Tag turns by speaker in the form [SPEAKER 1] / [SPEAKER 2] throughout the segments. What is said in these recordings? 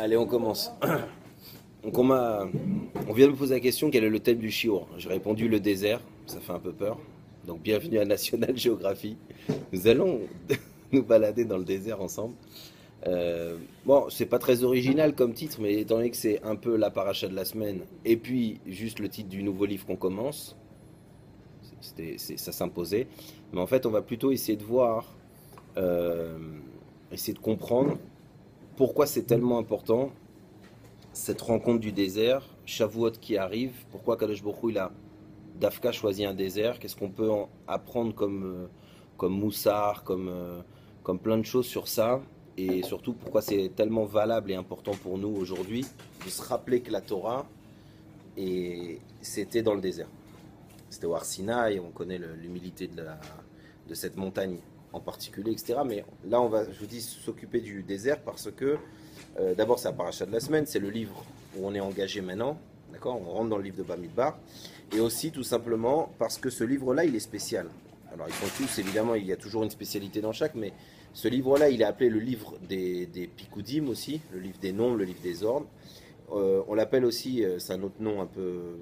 [SPEAKER 1] Allez, on commence. Donc on vient de me poser la question, quel est le thème du shiur? J'ai répondu le désert, ça fait un peu peur. Donc bienvenue à National Geography. Nous allons nous balader dans le désert ensemble. Bon, c'est pas très original comme titre, mais étant donné que c'est un peu la paracha de la semaine, et puis juste le titre du nouveau livre qu'on commence, ça s'imposait. Mais en fait, on va plutôt essayer de voir, euh, essayer de comprendre pourquoi c'est tellement important cette rencontre du désert, Shavuot qui arrive, pourquoi Kadosh Baruch Hu, il a Dafka choisi un désert, qu'est-ce qu'on peut en apprendre comme moussard, comme plein de choses sur ça, et surtout pourquoi c'est tellement valable et important pour nous aujourd'hui de se rappeler que la Torah, c'était dans le désert. C'était au Har Sinaï, on connaît l'humilité de cette montagne en particulier, etc. Mais là, on va, je vous dis, s'occuper du désert parce que, d'abord, c'est la paracha de la semaine, c'est le livre où on est engagé maintenant, d'accord? On rentre dans le livre de Bamidbar. Et aussi, tout simplement, parce que ce livre-là, il est spécial. Alors, ils sont tous, évidemment, il y a toujours une spécialité dans chaque, mais ce livre-là, il est appelé le livre des Pikoudim aussi, le livre des noms, le livre des ordres. On l'appelle aussi, c'est un autre nom un peu,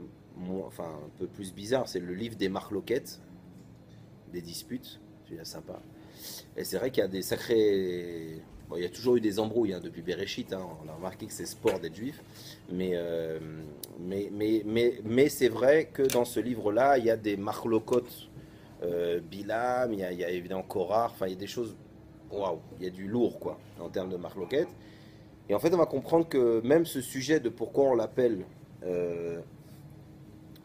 [SPEAKER 1] enfin, un peu plus bizarre, c'est le livre des marloquettes, des disputes, c'est sympa. Et c'est vrai qu'il y a des sacrés. Bon, il y a toujours eu des embrouilles hein, depuis Bereshit, hein, on a remarqué que c'est sport d'être juif, mais, mais c'est vrai que dans ce livre-là, il y a des marlokot Bilam, il y a évidemment Korah, enfin il y a des choses, waouh, il y a du lourd quoi, en termes de marloquettes. Et en fait, on va comprendre que même ce sujet de pourquoi on l'appelle euh,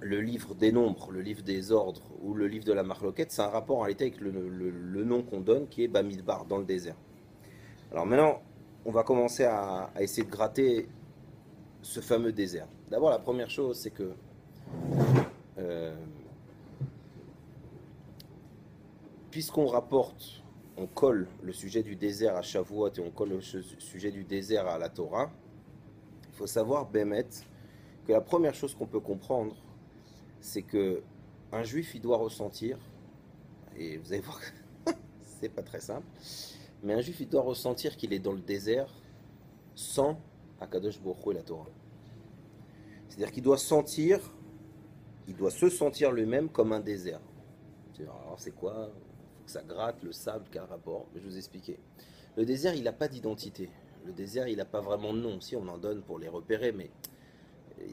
[SPEAKER 1] le livre des nombres, le livre des ordres ou le livre de la marloquette, c'est un rapport en réalité avec le nom qu'on donne qui est Bamidbar, dans le désert. Alors maintenant, on va commencer à essayer de gratter ce fameux désert. D'abord, la première chose, c'est que euh, puisqu'on rapporte, on colle le sujet du désert à Shavuot et on colle le sujet du désert à la Torah, il faut savoir, Bémet, que la première chose qu'on peut comprendre, c'est que un juif, il doit ressentir, et vous allez voir que c'est pas très simple, mais un juif, il doit ressentir qu'il est dans le désert sans Akadosh Baruch Hu et la Torah. C'est-à-dire qu'il doit sentir, il doit se sentir lui-même comme un désert. Alors c'est quoi? Il faut que ça gratte, le sable, quel rapport? Je vais vous expliquer. Le désert, il n'a pas d'identité. Le désert, il n'a pas vraiment de nom. Si on en donne pour les repérer, mais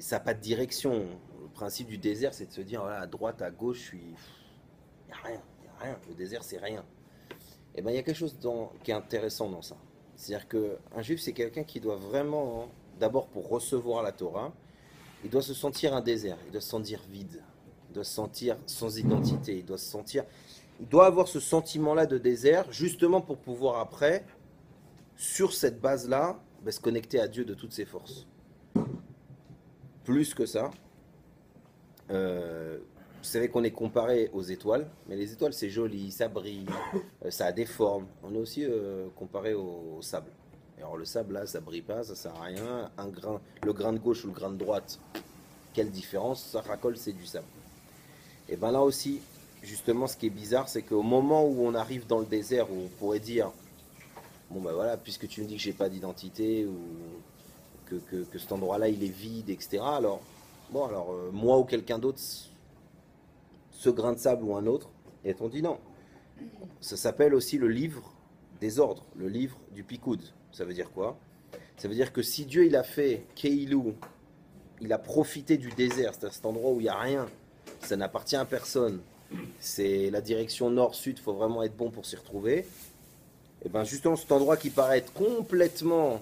[SPEAKER 1] ça n'a pas de direction. Le principe du désert, c'est de se dire, voilà, à droite, à gauche, je suis. Il n'y a rien, il n'y a rien. Le désert, c'est rien. Et bien, il y a quelque chose qui est intéressant dans ça. C'est-à-dire qu'un juif, c'est quelqu'un qui doit vraiment, d'abord pour recevoir la Torah, il doit se sentir un désert, il doit se sentir vide, il doit se sentir sans identité, il doit se sentir. Il doit avoir ce sentiment-là de désert, justement pour pouvoir après, sur cette base-là, se connecter à Dieu de toutes ses forces. Plus que ça, vous savez qu'on est comparé aux étoiles, mais les étoiles c'est joli, ça brille, ça a des formes. On est aussi comparé au sable. Alors le sable là, ça brille pas, ça sert à rien. Un grain, le grain de gauche ou le grain de droite, quelle différence? Ça racole, c'est du sable. Et bien là aussi, justement, ce qui est bizarre, c'est qu'au moment où on arrive dans le désert, où on pourrait dire, bon ben voilà, puisque tu me dis que j'ai pas d'identité ou que cet endroit-là il est vide, etc. Alors, bon alors moi ou quelqu'un d'autre ce grain de sable ou un autre, et on dit non. Ça s'appelle aussi le livre des ordres, le livre du Pikoud. Ça veut dire quoi? Ça veut dire que si Dieu il a fait Keilou, il a profité du désert, c'est-à-dire cet endroit où il n'y a rien, ça n'appartient à personne, c'est la direction nord-sud, il faut vraiment être bon pour s'y retrouver. Et bien justement cet endroit qui paraît être complètement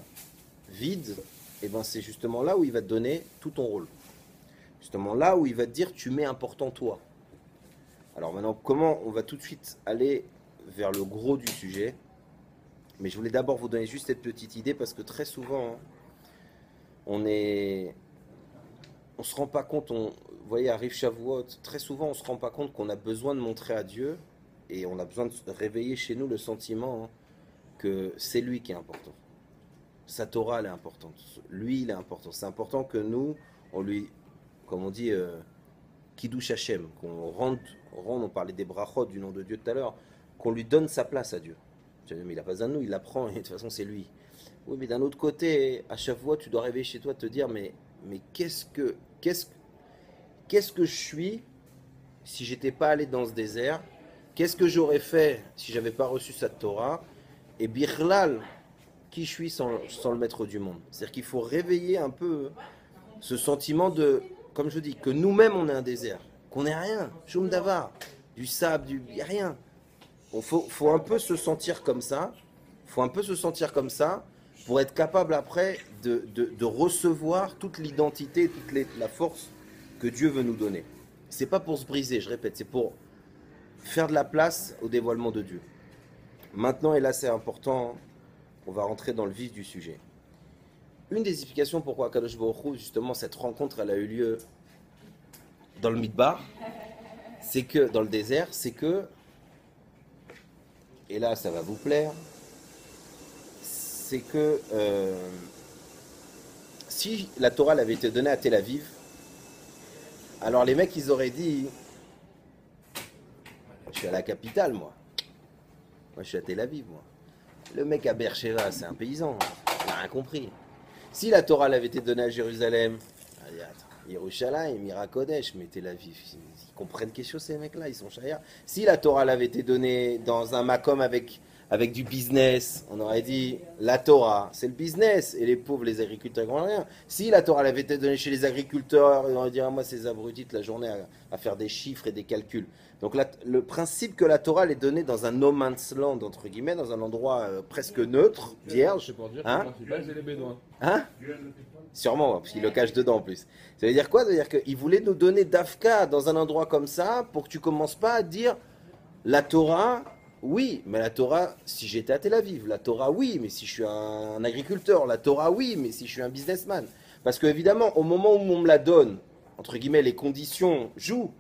[SPEAKER 1] vide, et ben c'est justement là où il va te donner tout ton rôle. Justement là où il va te dire tu mets important toi. Alors maintenant, comment on va tout de suite aller vers le gros du sujet? Mais je voulais d'abord vous donner juste cette petite idée parce que très souvent, on est, on se rend pas compte. Vous voyez, arrive Shavuot, très souvent, on se rend pas compte qu'on a besoin de montrer à Dieu et on a besoin de réveiller chez nous le sentiment que c'est lui qui est important. Sa Torah, elle est importante. Lui, il est important. C'est important que nous, on lui, comme on dit, Kiddush Hashem, qu'on on parlait des brachot du nom de Dieu tout à l'heure, qu'on lui donne sa place à Dieu. Mais il n'a pas besoin de nous, il la prend et de toute façon c'est lui. Oui, mais d'un autre côté, à chaque fois, tu dois arriver chez toi te dire, mais qu'est-ce, qu'est-ce que je suis si j'étais pas allé dans ce désert? Qu'est-ce que j'aurais fait si j'avais pas reçu cette Torah? Et Birlal, qui je suis sans le maître du monde? C'est-à-dire qu'il faut réveiller un peu ce sentiment de, comme je dis, que nous-mêmes on est un désert, qu'on n'est rien, Shum Davar, du sable, y a rien. Faut un peu se sentir comme ça, faut un peu se sentir comme ça pour être capable après de recevoir toute l'identité, la force que Dieu veut nous donner. C'est pas pour se briser, je répète, c'est pour faire de la place au dévoilement de Dieu. Maintenant, et là c'est important, on va rentrer dans le vif du sujet. Une des explications pourquoi Kadosh Baruch Hu, justement, cette rencontre, elle a eu lieu dans le Midbar, c'est que, dans le désert, c'est que, et là ça va vous plaire, c'est que si la Torah avait été donnée à Tel Aviv, alors les mecs ils auraient dit, je suis à la capitale moi, je suis à Tel Aviv moi. Le mec à Beersheba c'est un paysan, il n'a rien compris. Si la Torah avait été donnée à Jérusalem, Yerushalayim, Mirakodesh, mais Tel Aviv, ils comprennent quelque chose ces mecs-là, ils sont chahers. Si la Torah l'avait été donnée dans un makom avec du business, on aurait dit la Torah, c'est le business, et les pauvres, les agriculteurs, ils n'ont rien. Si la Torah l'avait été donnée chez les agriculteurs, on aurait dit moi, ces abrutis toute la journée à faire des chiffres et des calculs. Donc le principe que la Torah elle est donnée dans un no man's land, entre guillemets, dans un endroit presque neutre, vierge.
[SPEAKER 2] C'est pour dire que
[SPEAKER 1] hein
[SPEAKER 2] le principal, c'est les Bédouins.
[SPEAKER 1] Hein Sûrement, parce qu'il le cache dedans en plus. Ça veut dire quoi? Ça veut dire qu'il voulait nous donner d'Afka dans un endroit comme ça pour que tu commences pas à dire la Torah, oui, mais la Torah, si j'étais à Tel Aviv, la Torah, oui, mais si je suis un agriculteur, la Torah, oui, mais si je suis un businessman. Parce que évidemment, au moment où on me la donne, entre guillemets, les conditions jouent.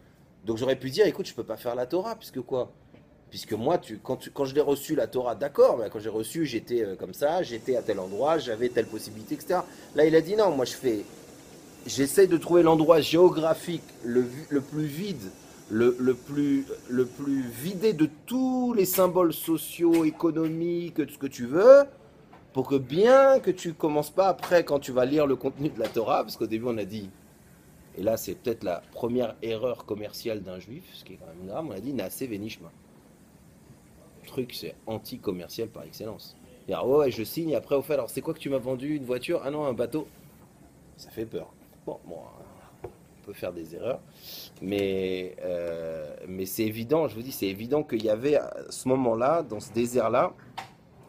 [SPEAKER 1] Donc j'aurais pu dire, écoute, je peux pas faire la Torah, puisque quoi? Puisque moi, quand je l'ai reçu, la Torah, d'accord, mais quand j'ai reçu, j'étais comme ça, j'étais à tel endroit, j'avais telle possibilité, etc. Là, il a dit non, moi j'essaie de trouver l'endroit géographique le plus vide, le plus vidé de tous les symboles sociaux, économiques, tout ce que tu veux, pour que bien que tu commences pas après, quand tu vas lire le contenu de la Torah, parce qu'au début on a dit, et là c'est peut-être la première erreur commerciale d'un juif, ce qui est quand même grave, on a dit Naaseh Venishma. Truc, c'est anti-commercial par excellence. Dire, ouais, je signe, après, au fait, alors c'est quoi que tu m'as vendu? Une voiture? Ah non, un bateau. Ça fait peur. Bon, on peut faire des erreurs, mais c'est évident, je vous dis, c'est évident qu'il y avait à ce moment-là, dans ce désert-là,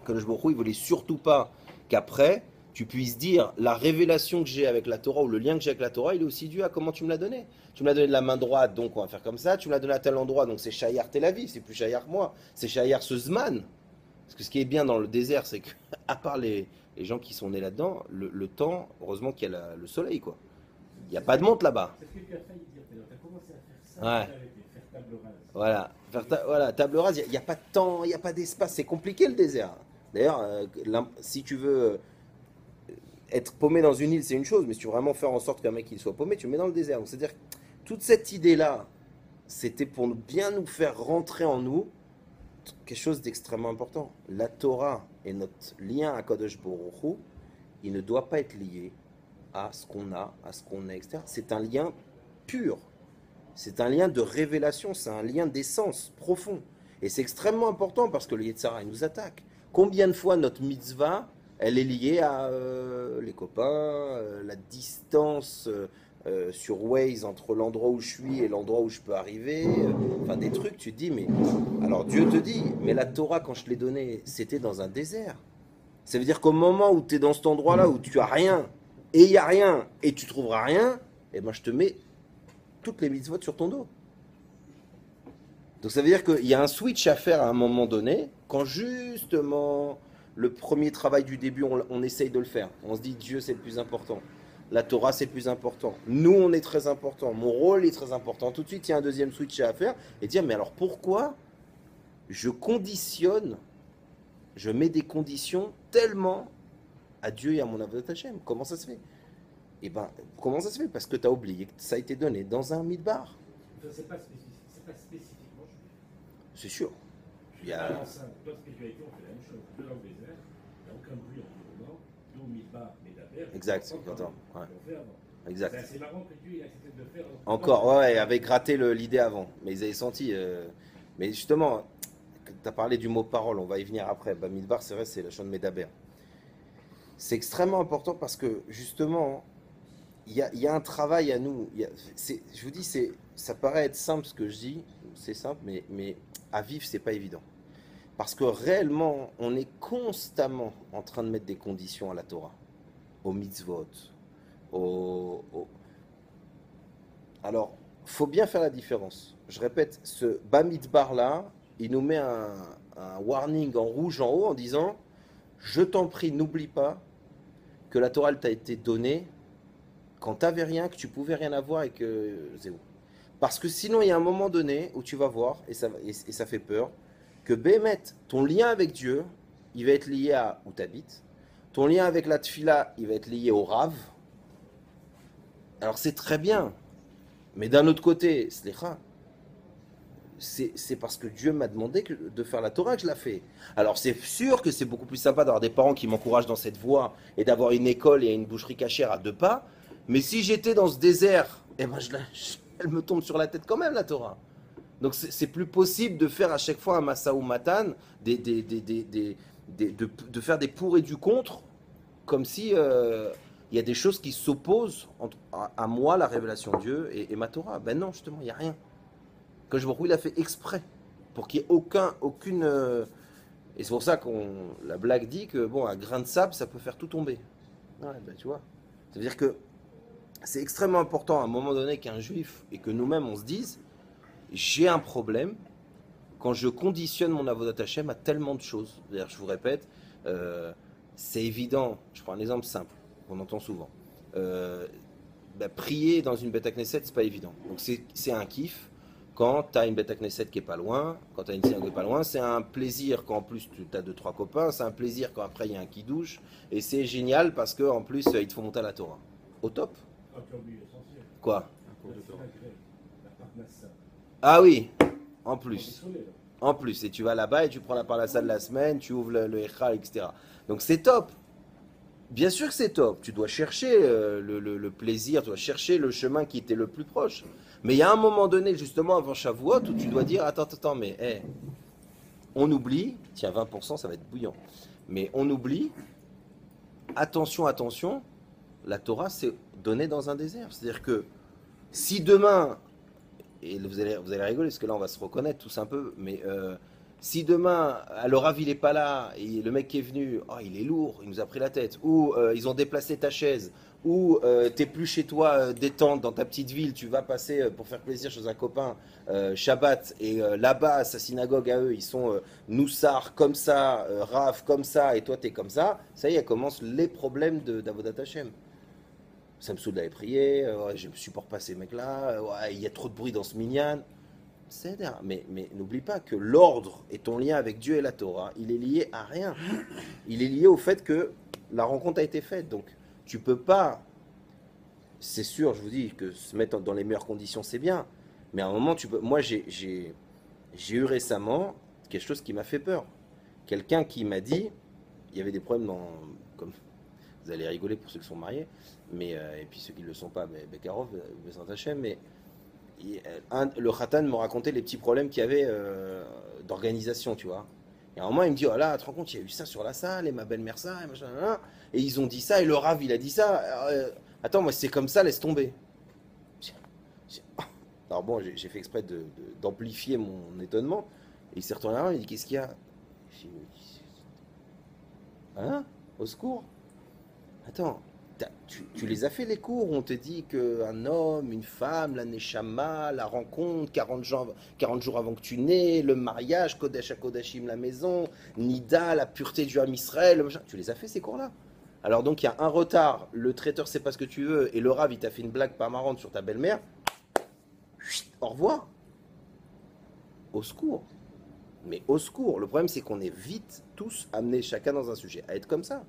[SPEAKER 1] que le Baruch Hu, il voulait surtout pas qu'après, tu puisses dire la révélation que j'ai avec la Torah ou le lien que j'ai avec la Torah, il est aussi dû à comment tu me l'as donné. Tu me l'as donné de la main droite, donc on va faire comme ça. Tu me l'as donné à tel endroit, donc c'est Shayar Tel Aviv, c'est plus Shayar que moi. C'est Shayar ce Zman. Parce que ce qui est bien dans le désert, c'est que, à part les gens qui sont nés là-dedans, le temps, heureusement qu'il y a le soleil, quoi. Il n'y a pas de monte là-bas.
[SPEAKER 3] C'est ce que tu as failli dire. Tu as commencé à faire ça,
[SPEAKER 1] Ouais.
[SPEAKER 3] faire table rase.
[SPEAKER 1] Voilà, voilà, table rase, il n'y a pas de temps, il n'y a pas d'espace, c'est compliqué le désert. D'ailleurs, si tu veux être paumé dans une île, c'est une chose, mais si tu veux vraiment faire en sorte qu'un mec il soit paumé, tu le mets dans le désert. Donc, c'est-à-dire que toute cette idée-là, c'était pour bien nous faire rentrer en nous quelque chose d'extrêmement important. La Torah et notre lien à Kadosh Baruch Hu, il ne doit pas être lié à ce qu'on a, à ce qu'on est, etc. C'est un lien pur. C'est un lien de révélation, c'est un lien d'essence profond. Et c'est extrêmement important parce que le Yetzirah, il nous attaque. Combien de fois notre mitzvah, elle est liée à les copains, la distance sur Waze entre l'endroit où je suis et l'endroit où je peux arriver, enfin des trucs, tu te dis, mais alors Dieu te dit, mais la Torah, quand je te l'ai donnée, c'était dans un désert. Ça veut dire qu'au moment où tu es dans cet endroit-là, où tu as rien, et il n'y a rien, et tu trouveras rien, et ben je te mets toutes les mitzvot sur ton dos. Donc ça veut dire qu'il y a un switch à faire à un moment donné, quand justement le premier travail du début, on essaye de le faire. On se dit Dieu c'est le plus important, la Torah c'est le plus important, nous on est très important, mon rôle est très important. Tout de suite il y a un deuxième switch à faire et dire mais alors pourquoi je conditionne, je mets des conditions tellement à Dieu et à mon Avodat Hashem? Comment ça se fait? Eh ben, comment ça se fait? Parce que tu as oublié que ça a été donné dans un midbar.
[SPEAKER 3] C'est pas spécifiquement juif.
[SPEAKER 1] C'est sûr. Il y
[SPEAKER 3] Dans
[SPEAKER 1] a...
[SPEAKER 3] l'enceinte, toi, spiritualité, on fait la même chose. Dans le désert, il n'y a aucun bruit environnant.
[SPEAKER 1] exact. Attends, ouais,
[SPEAKER 3] On fait avant. C'est
[SPEAKER 1] exact.
[SPEAKER 3] assez marrant que Dieu il a accepté de le faire.
[SPEAKER 1] Encore, ouais, ouais, avec gratté l'idée avant. Mais ils avaient senti. Mais justement, tu as parlé du mot parole, on va y venir après. Bamidbar, c'est vrai, c'est la chant de Médaber. C'est extrêmement important parce que justement, il y a un travail à nous. Je vous dis, ça paraît être simple ce que je dis, c'est simple, mais à vivre, c'est pas évident. Parce que réellement, on est constamment en train de mettre des conditions à la Torah, au mitzvot, au... Alors, faut bien faire la différence. Je répète, ce Bamidbar là, il nous met un warning en rouge en haut en disant, je t'en prie, n'oublie pas que la Torah elle t'a été donnée quand t'avais rien, que tu pouvais rien avoir et que c'est où. Parce que sinon, il y a un moment donné où tu vas voir, et ça fait peur, que Bémet, ton lien avec Dieu, il va être lié à où tu habites. Ton lien avec la Tfila, il va être lié au Rav. Alors c'est très bien. Mais d'un autre côté, Slicha, c'est parce que Dieu m'a demandé de faire la Torah que je la fais. Alors c'est sûr que c'est beaucoup plus sympa d'avoir des parents qui m'encouragent dans cette voie et d'avoir une école et une boucherie cachère à 2 pas. Mais si j'étais dans ce désert, eh ben elle me tombe sur la tête quand même la Torah. Donc c'est plus possible de faire à chaque fois un Massa ou Matan, de faire des pour et du contre, comme si il y a des choses qui s'opposent à moi, la révélation de Dieu, et ma Torah. Ben non, justement, il n'y a rien. Que je vois, il a fait exprès, pour qu'il n'y ait aucune... et c'est pour ça qu'on la blague dit que, bon, un grain de sable, ça peut faire tout tomber. Ouais, ben tu vois. Ça veut dire que c'est extrêmement important à un moment donné qu'un juif, et que nous-mêmes, on se dise, j'ai un problème quand je conditionne mon avodat Hashem à tellement de choses. D'ailleurs, je vous répète, c'est évident. Je prends un exemple simple qu'on entend souvent. Prier dans une Beth Knesset, c'est pas évident. Donc c'est un kiff. Quand tu as une Beth Knesset qui est pas loin, quand tu as une synagogue qui est pas loin, c'est un plaisir quand en plus tu as 2-3 copains, c'est un plaisir quand après il y a un qui douche, et c'est génial parce qu'en plus ils te font monter à la Torah. Au top.
[SPEAKER 3] Ah, tu as oublié l'essentiel.
[SPEAKER 1] Quoi?
[SPEAKER 3] La parnassa.
[SPEAKER 1] Ah oui, en
[SPEAKER 3] On est
[SPEAKER 1] plus.
[SPEAKER 3] sonné, là.
[SPEAKER 1] En plus, et tu vas là-bas et tu prends la parnassa de la semaine, tu ouvres le Echal, etc. Donc c'est top. Bien sûr que c'est top. Tu dois chercher le plaisir, tu dois chercher le chemin qui était le plus proche. Mais il y a un moment donné, justement avant Shavuot, où tu dois dire, attends, mais on oublie, tiens 20%, ça va être bouillant, mais on oublie, attention, la Torah c'est donné dans un désert. C'est-à-dire que si demain, et vous allez rigoler parce que là on va se reconnaître tous un peu, mais si demain, le Rav il est pas là, et le mec qui est venu, oh, il est lourd, il nous a pris la tête, ou ils ont déplacé ta chaise, ou t'es plus chez toi détente dans ta petite ville, tu vas passer pour faire plaisir chez un copain Shabbat, et là-bas, sa synagogue à eux, ils sont Noussar comme ça, Rav comme ça, et toi t'es comme ça y est, commencent les problèmes d'Avodat Hashem. Ça me saoule d'aller prier, ouais, je ne supporte pas ces mecs-là, ouais, il y a trop de bruit dans ce minyan. Mais n'oublie pas que l'ordre et ton lien avec Dieu et la Torah, il est lié à rien. Il est lié au fait que la rencontre a été faite. Donc, tu peux pas, c'est sûr, je vous dis que se mettre dans les meilleures conditions, c'est bien. Mais à un moment, tu peux. Moi, j'ai eu récemment quelque chose qui m'a fait peur. Quelqu'un qui m'a dit, il y avait des problèmes comme vous allez rigoler pour ceux qui sont mariés, mais et puis ceux qui ne le sont pas, mais Bekarov, Besant Hachem, mais le Khatan me racontait les petits problèmes qu'il y avait d'organisation, tu vois. Et à un moment, il me dit, oh là, tu te rends compte, il y a eu ça sur la salle, et ma belle-mère ça, et machin, et ils ont dit ça, et le Rav, il a dit ça. Attends, moi, c'est comme ça, laisse tomber. Alors bon, j'ai fait exprès d'amplifier mon étonnement, et il s'est retourné à moi, il me dit, qu'est-ce qu'il y a? Hein? Au secours? Attends, tu les as fait les cours où on te dit qu'un homme, une femme, la neshama, la rencontre, 40 jours avant que tu nais, le mariage, Kodesh à Kodashim, la maison, Nida, la pureté du Ham Israël, le machin. Tu les as fait ces cours-là? Alors donc il y a un retard, le traiteur sait pas ce que tu veux, et le Rav il t'a fait une blague pas marrante sur ta belle-mère. Au revoir. Au secours. Mais au secours. Le problème c'est qu'on est vite tous amenés chacun dans un sujet à être comme ça.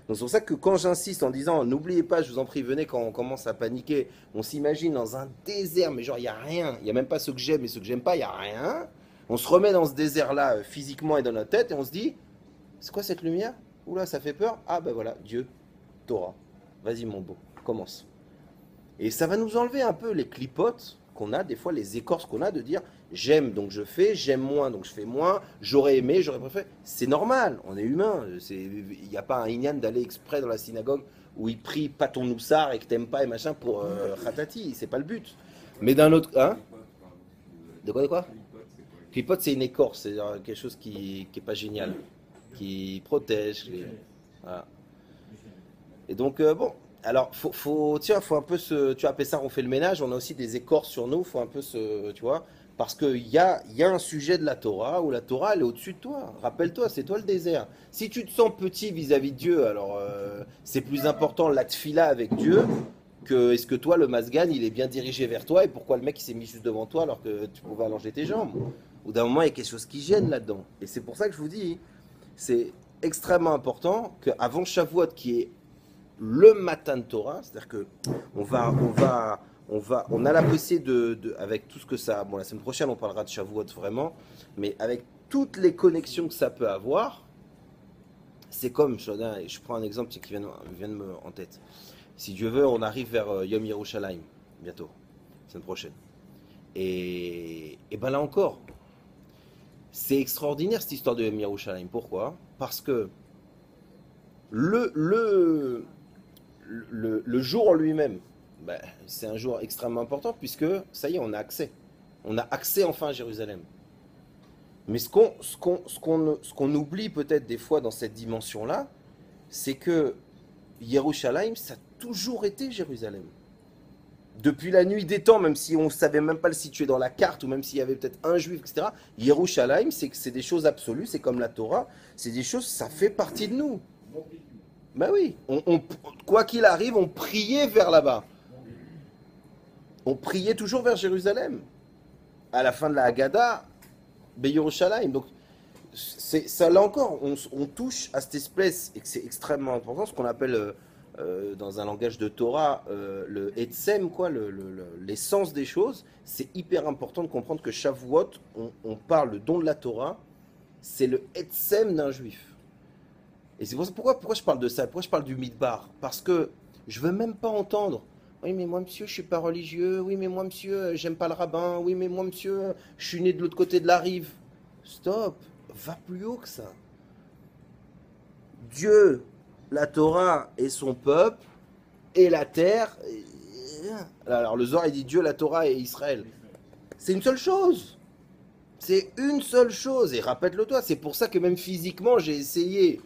[SPEAKER 1] Donc c'est pour ça que quand j'insiste en disant n'oubliez pas, je vous en prie, venez quand on commence à paniquer, on s'imagine dans un désert, mais genre il n'y a rien, il n'y a même pas ceux que j'aime et ceux que j'aime pas, il n'y a rien. On se remet dans ce désert-là physiquement et dans notre tête et on se dit c'est quoi cette lumière? Oula, ça fait peur. Ah ben voilà, Dieu, Torah. Vas-y mon beau, commence. Et ça va nous enlever un peu les clipotes qu'on a, des fois les écorces qu'on a de dire j'aime donc je fais, j'aime moins donc je fais moins, j'aurais aimé, j'aurais préféré. C'est normal, on est humain. Il n'y a pas un inyan d'aller exprès dans la synagogue où il prie pas ton noussard et que t'aimes pas et machin pour khatati, c'est pas le but. Mais d'un autre. Hein? De quoi? Clipote, c'est une écorce, c'est quelque chose qui est pas génial, qui protège. Voilà. Et donc, bon, alors, tiens, faut un peu tu vois, à Pessah, on fait le ménage, on a aussi des écorces sur nous, faut un peu tu vois, parce qu'il y a un sujet de la Torah où la Torah, elle est au-dessus de toi. Rappelle-toi, c'est toi le désert. Si tu te sens petit vis-à-vis de Dieu, alors c'est plus important la tfila avec Dieu que est-ce que toi, le masgan, il est bien dirigé vers toi et pourquoi le mec, il s'est mis juste devant toi alors que tu pouvais allonger tes jambes. Ou d'un moment, il y a quelque chose qui gêne là-dedans. Et c'est pour ça que je vous dis, c'est extrêmement important qu'avant Shavuot, qui est le Matan Torah, c'est-à-dire que on a la possibilité avec tout ce que ça, bon la semaine prochaine on parlera de Shavuot vraiment, mais avec toutes les connexions que ça peut avoir, c'est comme, je prends un exemple qui vient de me en tête. Si Dieu veut, on arrive vers Yom Yerushalayim, bientôt, la semaine prochaine. Et ben là encore, c'est extraordinaire cette histoire de Yom Yerushalayim. Pourquoi? Parce que le jour en lui-même, ben, c'est un jour extrêmement important puisque ça y est, on a accès. On a accès enfin à Jérusalem. Mais ce qu'on oublie peut-être des fois dans cette dimension-là, c'est que Yerushalayim, ça a toujours été Jérusalem. Depuis la nuit des temps, même si on ne savait même pas le situer dans la carte, ou même s'il y avait peut-être un juif, etc., Yerushalayim, c'est des choses absolues, c'est comme la Torah, c'est des choses, ça fait partie de nous. Ben oui, quoi qu'il arrive, on priait vers là-bas. On priait toujours vers Jérusalem. À la fin de la Haggadah, Yerushalayim. Donc, ça là encore, on touche à cette espèce, et que c'est extrêmement important, ce qu'on appelle dans un langage de Torah le Etsem, quoi, l'essence des choses. C'est hyper important de comprendre que Shavuot, on parle le don de la Torah, c'est le Etsem d'un juif. Et c'est pourquoi je parle de ça, pourquoi je parle du Midbar? Parce que je veux même pas entendre. Oui, mais moi, monsieur, je suis pas religieux. Oui, mais moi, monsieur, j'aime pas le rabbin. Oui, mais moi, monsieur, je suis né de l'autre côté de la rive. Stop, va plus haut que ça. Dieu, la Torah et son peuple, et la terre. Alors, le Zohar, il dit Dieu, la Torah et Israël. C'est une seule chose. C'est une seule chose. Et rappelle-le toi, c'est pour ça que même physiquement, j'ai essayé.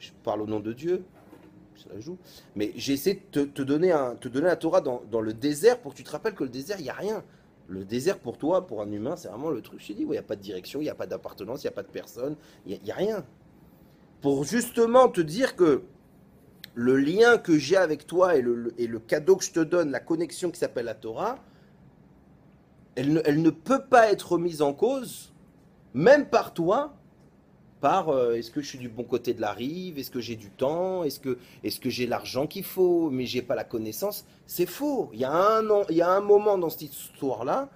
[SPEAKER 1] Je parle au nom de Dieu, ça joue. Mais j'ai essayé de te donner la Torah dans le désert pour que tu te rappelles que le désert, il n'y a rien. Le désert pour toi, pour un humain, c'est vraiment le truc. Je t'ai dit, il n'y a pas de direction, il n'y a pas d'appartenance, il n'y a pas de personne, il n'y a rien. Pour justement te dire que le lien que j'ai avec toi et le cadeau que je te donne, la connexion qui s'appelle la Torah, elle ne peut pas être remise en cause, même par toi, par est-ce que je suis du bon côté de la rive, est-ce que j'ai du temps, est-ce que j'ai l'argent qu'il faut, mais j'ai pas la connaissance. C'est faux. Il y a un moment dans cette histoire-là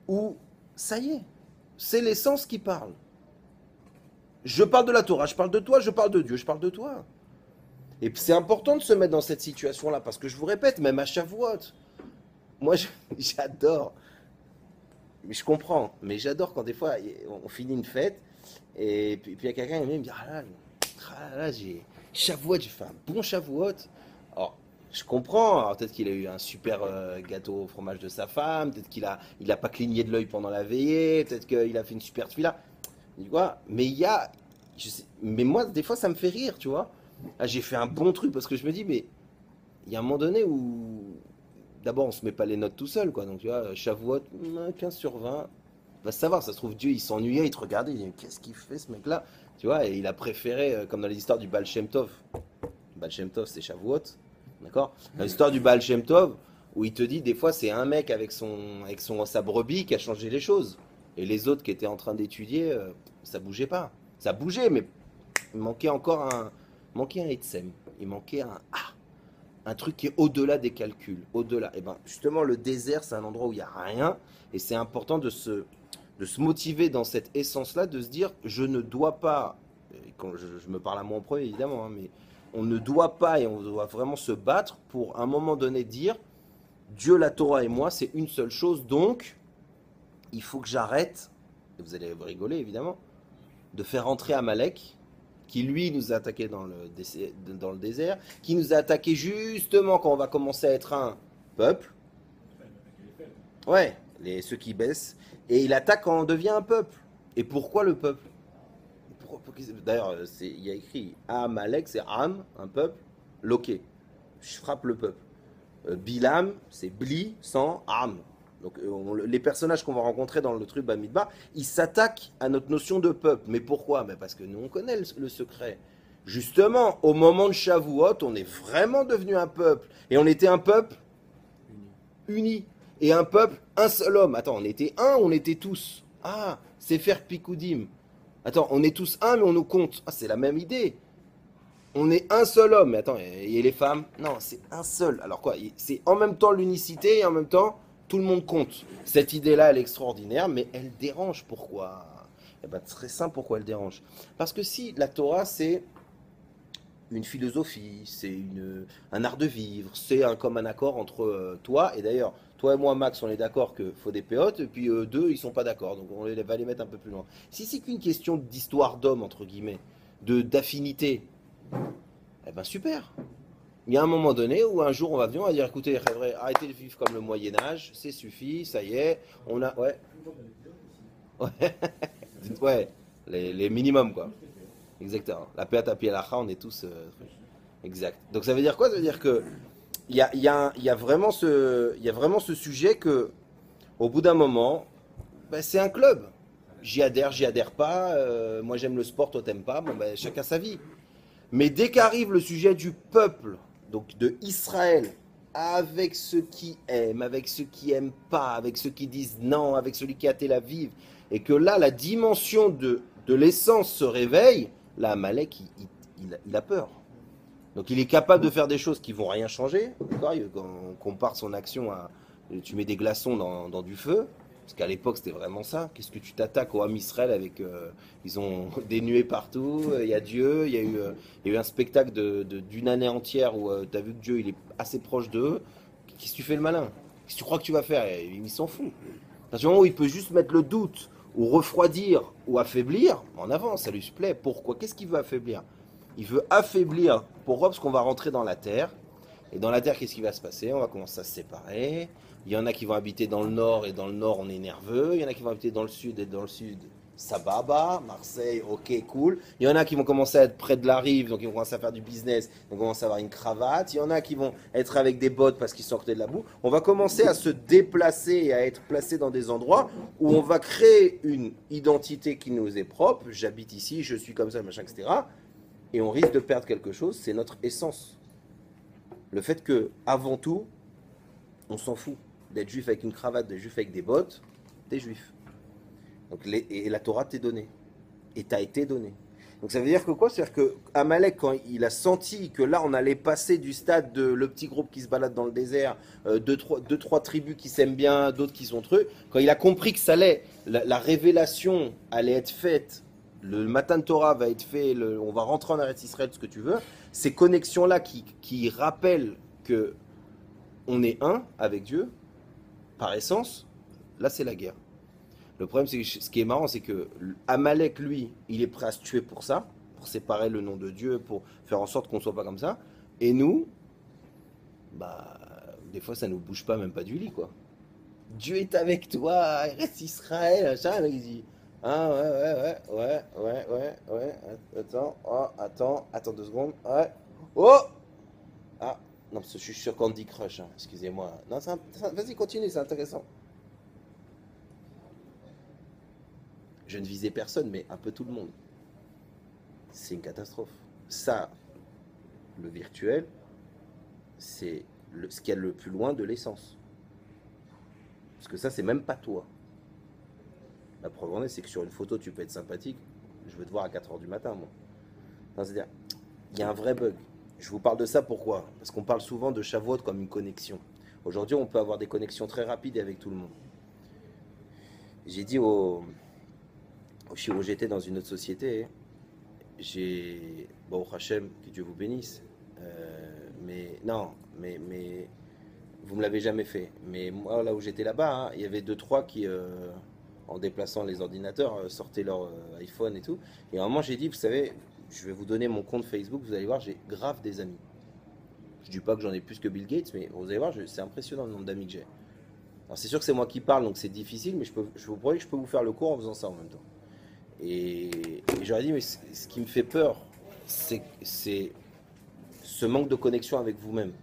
[SPEAKER 1] où, ça y est, c'est l'essence qui parle. Je parle de la Torah, je parle de toi, je parle de Dieu, je parle de toi. Et c'est important de se mettre dans cette situation-là, parce que je vous répète, même à Shavuot, moi j'adore, je comprends, mais j'adore quand des fois on finit une fête, et puis il y a quelqu'un qui me dit ah là, j'ai Shavuot, j'ai fait un bon Shavuot. Alors, je comprends, alors, peut-être qu'il a eu un super gâteau au fromage de sa femme, peut-être qu'il a pas cligné de l'œil pendant la veillée, peut-être qu'il a fait une super tefila. Tu vois, mais mais moi des fois ça me fait rire, tu vois. Ah, j'ai fait un bon truc parce que je me dis mais il y a un moment donné où d'abord on se met pas les notes tout seul quoi. Donc tu vois, Shavuot 15 sur 20. Va savoir, ça se trouve Dieu il s'ennuyait, il te regardait, il dit qu'est-ce qu'il fait ce mec là, tu vois, et il a préféré comme dans les histoires du Baal Shem Tov. Baal Shem Tov c'est Shavuot, d'accord? Dans l'histoire du Baal Shem Tov où il te dit des fois c'est un mec avec sa brebis qui a changé les choses. Et les autres qui étaient en train d'étudier, ça bougeait pas. Ça bougeait, mais il manquait encore un etsem. Il manquait un truc qui est au-delà des calculs, au-delà. Et ben justement, le désert, c'est un endroit où il n'y a rien, et c'est important de se motiver dans cette essence-là, de se dire, je ne dois pas, quand je me parle à moi en premier évidemment, hein, mais on ne doit pas et on doit vraiment se battre pour à un moment donné dire Dieu, la Torah et moi, c'est une seule chose, donc il faut que j'arrête, et vous allez rigoler évidemment, de faire entrer Amalek, qui lui nous a attaqué dans le désert, qui nous a attaqué justement quand on va commencer à être un peuple, ouais, ceux qui baissent, et il attaque quand on devient un peuple. Et pourquoi le peuple? D'ailleurs, il y a écrit Amalek, c'est Am, un peuple, Loké, je frappe le peuple. Bilam, c'est Bli, sans Am. Donc les personnages qu'on va rencontrer dans le truc Bamidbar, ils s'attaquent à notre notion de peuple. Mais pourquoi? Mais parce que nous on connaît le secret. Justement, au moment de Shavuot, on est vraiment devenu un peuple. Et on était un peuple uni. Et un peuple, un seul homme. Attends, on était un, on était tous. Ah, c'est faire Pikoudim. Attends, on est tous un, mais on nous compte. Ah, c'est la même idée. On est un seul homme. Mais attends, et les femmes? Non, c'est un seul. Alors quoi? C'est en même temps l'unicité et en même temps tout le monde compte. Cette idée-là, elle est extraordinaire, mais elle dérange. Pourquoi? Eh ben, très simple, pourquoi elle dérange? Parce que si la Torah, c'est une philosophie, c'est un art de vivre, c'est comme un accord entre toi, et d'ailleurs, toi et moi, Max, on est d'accord qu'il faut des péotes, et puis deux, ils sont pas d'accord, donc on va les mettre un peu plus loin. Si c'est qu'une question d'histoire d'homme, entre guillemets, d'affinité, eh ben super. Il y a un moment donné où un jour on va venir, on va dire écoutez, arrêtez de vivre comme le Moyen-Âge, c'est suffit, ça y est, on a. Ouais. Ouais, ouais, les minimums quoi. Exactement. La paix à tapis à la on est tous. Exact. Donc ça veut dire quoi? Ça veut dire que il y a vraiment ce sujet que, au bout d'un moment, ben, c'est un club. J'y adhère pas. Moi j'aime le sport, toi t'aimes pas. Bon ben chacun sa vie. Mais dès qu'arrive le sujet du peuple, donc de Israël, avec ceux qui aiment, avec ceux qui aiment pas, avec ceux qui disent non, avec celui qui a Tel Aviv, et que là la dimension de l'essence se réveille, là Amalek il a peur. Donc il est capable de faire des choses qui vont rien changer. Quand on compare son action à tu mets des glaçons dans du feu, parce qu'à l'époque c'était vraiment ça. Qu'est-ce que tu t'attaques au Ham Israël avec ils ont des nuées partout, il y a Dieu, il y a eu un spectacle d'une année entière où tu as vu que Dieu il est assez proche d'eux. Qu'est-ce que tu fais le malin? Qu'est-ce que tu crois que tu vas faire? Il s'en fout. À partir du moment où il peut juste mettre le doute, ou refroidir, ou affaiblir, en avant, ça lui plaît. Pourquoi? Qu'est-ce qu'il veut affaiblir? Il veut affaiblir. Pourquoi? Parce qu'on va rentrer dans la terre. Et dans la terre, qu'est-ce qui va se passer? On va commencer à se séparer. Il y en a qui vont habiter dans le nord, et dans le nord, on est nerveux. Il y en a qui vont habiter dans le sud, et dans le sud, ça baba. Marseille, ok, cool. Il y en a qui vont commencer à être près de la rive, donc ils vont commencer à faire du business, donc ils vont commencer à avoir une cravate. Il y en a qui vont être avec des bottes parce qu'ils sont à côté de la boue. On va commencer à se déplacer et à être placé dans des endroits où on va créer une identité qui nous est propre. J'habite ici, je suis comme ça, machin, etc. Et on risque de perdre quelque chose, c'est notre essence. Le fait que, avant tout, on s'en fout d'être juif avec une cravate, d'être juif avec des bottes, t'es juif. Donc, et la Torah t'est donnée. Et t'a été donnée. Donc ça veut dire que quoi? C'est-à-dire que Amalek, quand il a senti que là, on allait passer du stade de le petit groupe qui se balade dans le désert, deux, trois tribus qui s'aiment bien, d'autres qui sont trucs, quand il a compris que ça allait, la révélation allait être faite, le Matan Torah va être fait, on va rentrer en Eretz Israël, ce que tu veux, ces connexions-là qui rappellent que on est un avec Dieu, par essence, là c'est la guerre. Le problème, c'est que ce qui est marrant, c'est que Amalek, lui, il est prêt à se tuer pour ça, pour séparer le nom de Dieu, pour faire en sorte qu'on ne soit pas comme ça. Et nous, bah, des fois, ça ne nous bouge pas, même pas du lit, quoi. Dieu est avec toi, reste Israël, ça, il dit. Ah ouais, attends 2 secondes, ouais. Oh! Ah, non, parce que je suis sur Candy Crush, hein, excusez-moi. Non, vas-y, continue, c'est intéressant. Je ne visais personne, mais un peu tout le monde. C'est une catastrophe. Ça, le virtuel, c'est ce qu'il y a le plus loin de l'essence. Parce que ça, c'est même pas toi. La preuve en est, c'est que sur une photo, tu peux être sympathique. Je veux te voir à 4 h du matin, moi. C'est-à-dire, il y a un vrai bug. Je vous parle de ça pourquoi? Parce qu'on parle souvent de Shavuot comme une connexion. Aujourd'hui, on peut avoir des connexions très rapides avec tout le monde. J'ai dit au Chiro, j'étais dans une autre société, bon, Hachem, que Dieu vous bénisse. Mais non, mais vous me l'avez jamais fait. Mais moi, là où j'étais là-bas, hein, il y avait deux, trois qui, en déplaçant les ordinateurs, sortaient leur iPhone et tout. Et à un moment, j'ai dit, vous savez, je vais vous donner mon compte Facebook, vous allez voir, j'ai grave des amis. Je dis pas que j'en ai plus que Bill Gates, mais vous allez voir, c'est impressionnant le nombre d'amis que j'ai. Alors c'est sûr que c'est moi qui parle, donc c'est difficile, mais je vous promets que je peux vous faire le cours en faisant ça en même temps. Et j'aurais dit, mais ce qui me fait peur, c'est ce manque de connexion avec vous-même.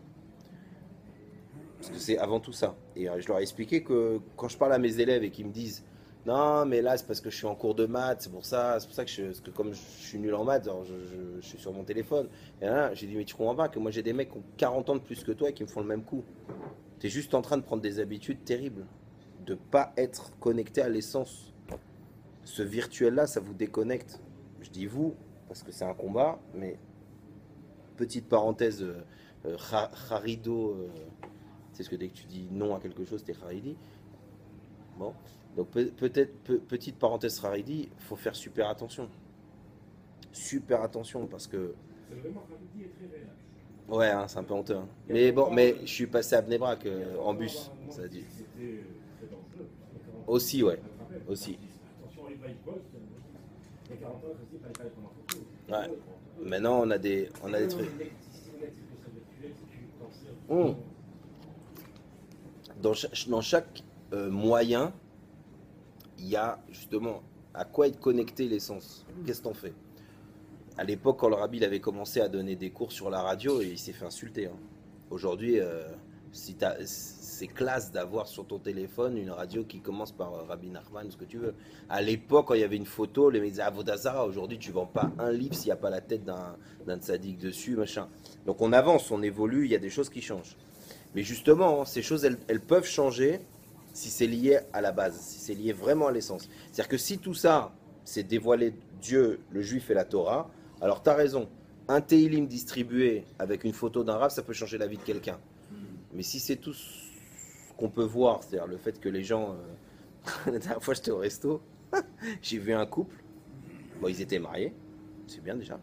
[SPEAKER 1] Parce que c'est avant tout ça. Et je leur ai expliqué que quand je parle à mes élèves et qu'ils me disent non, mais là c'est parce que je suis en cours de maths, c'est pour ça que, parce que comme je suis nul en maths, alors je suis sur mon téléphone. Et là, j'ai dit, mais tu comprends pas que moi j'ai des mecs qui ont 40 ans de plus que toi et qui me font le même coup. Tu es juste en train de prendre des habitudes terribles, de pas être connecté à l'essence. Ce virtuel-là, ça vous déconnecte. Je dis vous, parce que c'est un combat, mais petite parenthèse, Harido, c'est ce que dès que tu dis non à quelque chose, t'es Haridi. Bon, donc petite parenthèse Haridi, faut faire super attention. Super attention, parce que...
[SPEAKER 3] C'est vraiment Haridi est très réel.
[SPEAKER 1] Ouais, hein, c'est un peu honteux. Hein. Mais bon, mais je suis passé à Bnei Brak en bus, ça a dit.
[SPEAKER 3] C'était très dangereux.
[SPEAKER 1] Aussi, ouais, aussi.
[SPEAKER 3] Attention, les bike posts, les 40 ans aussi, il fallait pas les prendre en photo.
[SPEAKER 1] Ouais. Maintenant, on a des trucs. Dans chaque moyen, il y a justement à quoi être connecté l'essence. Qu'est-ce que t'en fais? À l'époque, quand le rabbi il avait commencé à donner des cours sur la radio, il s'est fait insulter. Hein. Aujourd'hui, c'est classe d'avoir sur ton téléphone une radio qui commence par Rabbi Nachman, ce que tu veux. À l'époque, quand il y avait une photo, les mecs disaient Avodazara. Aujourd'hui, tu vends pas un livre s'il n'y a pas la tête d'un tzaddik dessus, machin. Donc on avance, on évolue, il y a des choses qui changent. Mais justement, ces choses, elles peuvent changer si c'est lié à la base, si c'est lié vraiment à l'essence. C'est-à-dire que si tout ça, c'est dévoiler Dieu, le juif et la Torah, alors tu as raison. Un Teilim distribué avec une photo d'un rav, ça peut changer la vie de quelqu'un. Mais si c'est tout ce qu'on peut voir, c'est-à-dire le fait que les gens... la dernière fois, j'étais au resto, j'ai vu un couple, bon, ils étaient mariés, c'est bien déjà,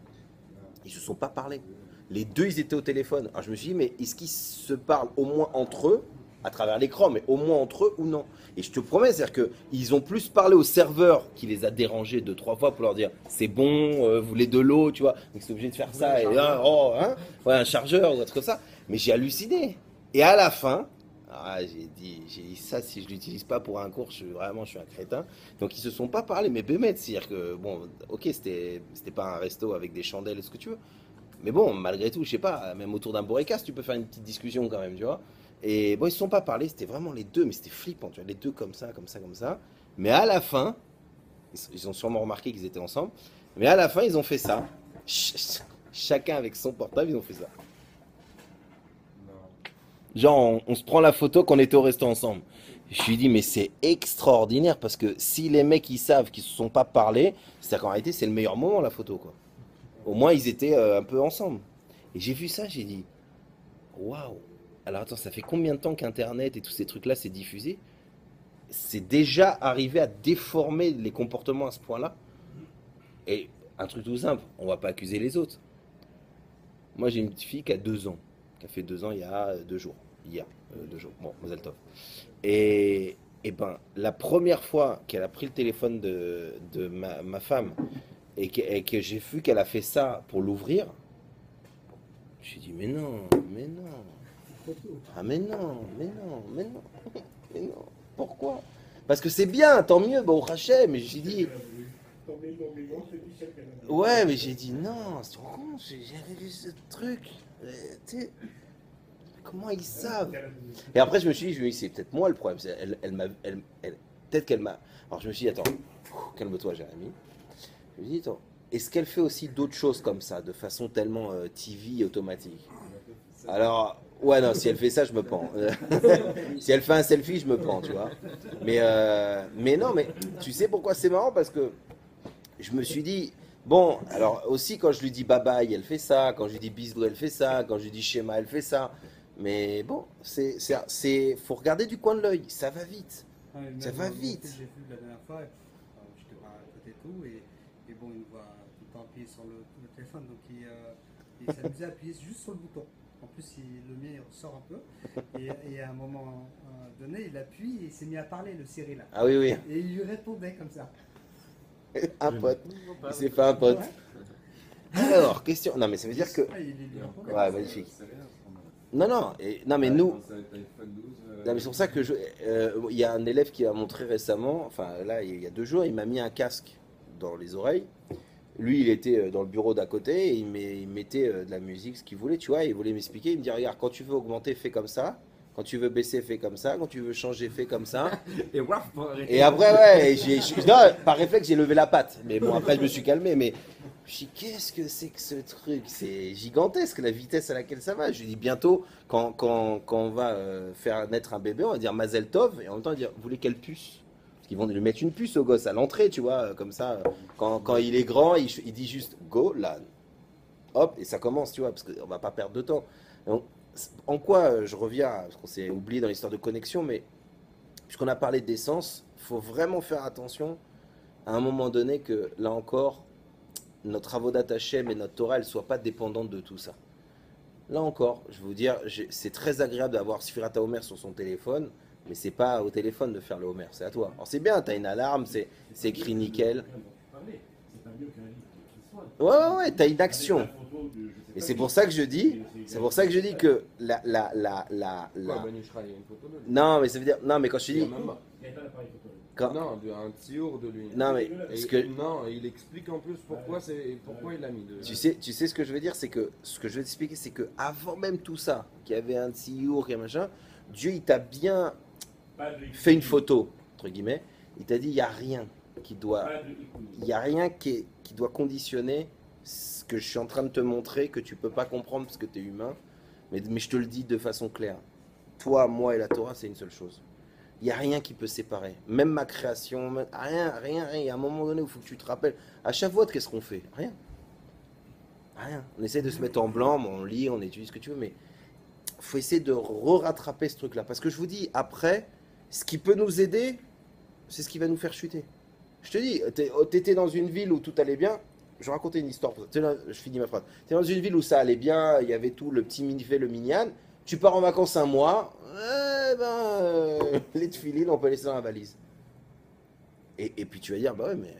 [SPEAKER 1] ils se sont pas parlé. Les deux, ils étaient au téléphone. Alors je me suis dit, mais est-ce qu'ils se parlent au moins entre eux, à travers l'écran, mais au moins entre eux ou non? Et je te promets, c'est-à-dire qu'ils ont plus parlé au serveur qui les a dérangés 2-3 fois pour leur dire, c'est bon, vous voulez de l'eau, tu vois. Donc c'est obligé de faire ça, et ouais, un chargeur ou un truc comme ça. Mais j'ai halluciné. Et à la fin, j'ai dit ça, si je l'utilise pas pour un cours, je suis un crétin. Donc ils se sont pas parlé, mais bémet, c'est-à-dire que, bon, ok, c'était pas un resto avec des chandelles et ce que tu veux. Mais bon, malgré tout, je sais pas, même autour d'un borécas, tu peux faire une petite discussion quand même, tu vois. Et bon, ils ne se sont pas parlé, c'était vraiment les deux, mais c'était flippant, tu vois, les deux comme ça, comme ça, comme ça. Mais à la fin, ils ont sûrement remarqué qu'ils étaient ensemble, mais à la fin, ils ont fait ça. Chacun avec son portable, ils ont fait ça. Genre, on se prend la photo qu'on était au resto ensemble. Je lui dis, mais c'est extraordinaire, parce que si les mecs, ils savent qu'ils ne se sont pas parlé, c'est-à-dire qu'en réalité, c'est le meilleur moment, la photo, quoi. Au moins, ils étaient un peu ensemble. Et j'ai vu ça, j'ai dit, waouh. Alors attends, ça fait combien de temps qu'Internet et tous ces trucs-là s'est diffusé? C'est déjà arrivé à déformer les comportements à ce point-là? Et un truc tout simple, on va pas accuser les autres. Moi, j'ai une petite fille qui a 2 ans, qui a fait 2 ans il y a 2 jours. Hier, 2 jours. Bon, Mazel Tov. Et ben, la première fois qu'elle a pris le téléphone de ma femme et que j'ai vu qu'elle a fait ça pour l'ouvrir, j'ai dit, mais non, mais non. Ah mais non, mais non, mais non, mais non. Pourquoi? Parce que c'est bien, tant mieux, bon Hachem, mais j'ai dit... Ouais, mais j'ai dit non, c'est trop con, j'avais vu ce truc. Comment ils savent? Et après je me suis dit, c'est peut-être moi le problème. Peut-être qu'elle m'a... Alors je me suis dit, attends, calme-toi Jérémy. Je me suis dit, attends, est-ce qu'elle fait aussi d'autres choses comme ça, de façon tellement TV automatique? Alors... Ouais, non, si elle fait ça, je me pends. Si elle fait un selfie, je me pends, tu vois. Mais non, mais tu sais pourquoi c'est marrant? Parce que je me suis dit, bon, alors aussi quand je lui dis bye bye, elle fait ça. Quand je lui dis bisous, elle fait ça. Quand je lui dis schéma, elle fait ça. Mais bon, faut regarder du coin de l'œil. Ça va vite. Ça va vite.
[SPEAKER 2] J'ai vu la dernière fois, j'étais à côté de tout, et bon, il me voit tout le temps appuyer sur le téléphone. Donc il s'amusait à appuyer juste sur le bouton. En plus, le mien il ressort un peu. Et à un moment donné, il appuie et il s'est mis à parler, le Cyril. Là.
[SPEAKER 1] Ah oui, oui.
[SPEAKER 2] Et il lui répondait comme ça.
[SPEAKER 1] Un pote. Il s'est fait un pote.
[SPEAKER 2] Ouais.
[SPEAKER 1] Alors, question. Non, mais ça veut dire que.
[SPEAKER 2] Ouais, il lui répondait.
[SPEAKER 1] Ouais, magnifique. Non, non, non, mais nous.
[SPEAKER 4] Non,
[SPEAKER 1] Non, mais c'est pour ça que il y a un élève qui a montré récemment, enfin là, il y a 2 jours, il m'a mis un casque dans les oreilles. Lui, il était dans le bureau d'à côté et il mettait de la musique, ce qu'il voulait, tu vois. Il voulait m'expliquer. Il me dit, regarde, quand tu veux augmenter, fais comme ça. Quand tu veux baisser, fais comme ça. Quand tu veux changer, fais comme ça.
[SPEAKER 4] Et waf, pour arrêter.
[SPEAKER 1] Et après, ouais, non, par réflexe, j'ai levé la patte. Mais bon, après, je me suis calmé. Mais je dis, qu'est-ce que c'est que ce truc? C'est gigantesque, la vitesse à laquelle ça va. Je lui dis, bientôt, quand on va faire naître un bébé, on va dire Mazel Tov. Et en même temps, on va dire, vous voulez quelle puce? Parce qu'ils vont lui mettre une puce au gosse à l'entrée, tu vois. Comme ça, quand il est grand, il dit juste, go, là. Hop, et ça commence, tu vois, parce qu'on va pas perdre de temps. Donc, en quoi je reviens, parce qu'on s'est oublié dans l'histoire de connexion, mais puisqu'on a parlé d'essence, il faut vraiment faire attention à un moment donné que, là encore, notre avodat Hashem et notre Torah, elles ne soient pas dépendantes de tout ça. Là encore, je vais vous dire, c'est très agréable d'avoir Sfirat HaOmer sur son téléphone, mais c'est pas au téléphone de faire le Homer, c'est à toi. Alors c'est bien, tu as une alarme, c'est écrit nickel.
[SPEAKER 3] C'est pas mieux qu'un livre qui soit.
[SPEAKER 1] Ouais, tu as une action. Et c'est pour ça que je dis, que
[SPEAKER 4] Quoi, Banushra, il y a une photo de lui.
[SPEAKER 1] non, mais ça veut dire, non, mais quand je te
[SPEAKER 4] Il y a
[SPEAKER 1] dis,
[SPEAKER 4] même pas.
[SPEAKER 3] Il n'y avait pas d'appareil photo.
[SPEAKER 1] quand,
[SPEAKER 4] Non, un tiour de lui.
[SPEAKER 1] non, mais
[SPEAKER 4] Et
[SPEAKER 1] ce que,
[SPEAKER 4] non, il explique en plus pourquoi il l'a mis.
[SPEAKER 1] tu sais ce que je veux dire, c'est que ce que je veux t'expliquer, c'est que avant même tout ça, qu'il y avait un tsiour, qu'il y a machin, Dieu il t'a bien fait une photo entre guillemets. Il t'a dit il y a rien qui doit, il y a rien qui doit conditionner ce que je suis en train de te montrer que tu peux pas comprendre parce que tu es humain, mais je te le dis de façon claire. Toi, moi et la Torah, c'est une seule chose. Il n'y a rien qui peut séparer. Même ma création, rien. Il y a un moment donné où il faut que tu te rappelles. À chaque fois, qu'est-ce qu'on fait? Rien. Rien. On essaie de se mettre en blanc, on lit, on étudie ce que tu veux, mais il faut essayer de rattraper ce truc-là. Parce que je vous dis, après, ce qui peut nous aider, c'est ce qui va nous faire chuter. Je te dis, t'étais dans une ville où tout allait bien. Je vais raconter une histoire. Je finis ma phrase. T'es dans une ville où ça allait bien, il y avait tout, le petit mini-fait, le minyan. Tu pars en vacances un mois, les tefilines, on peut laisser dans la valise. Et puis tu vas dire, bah ouais, mais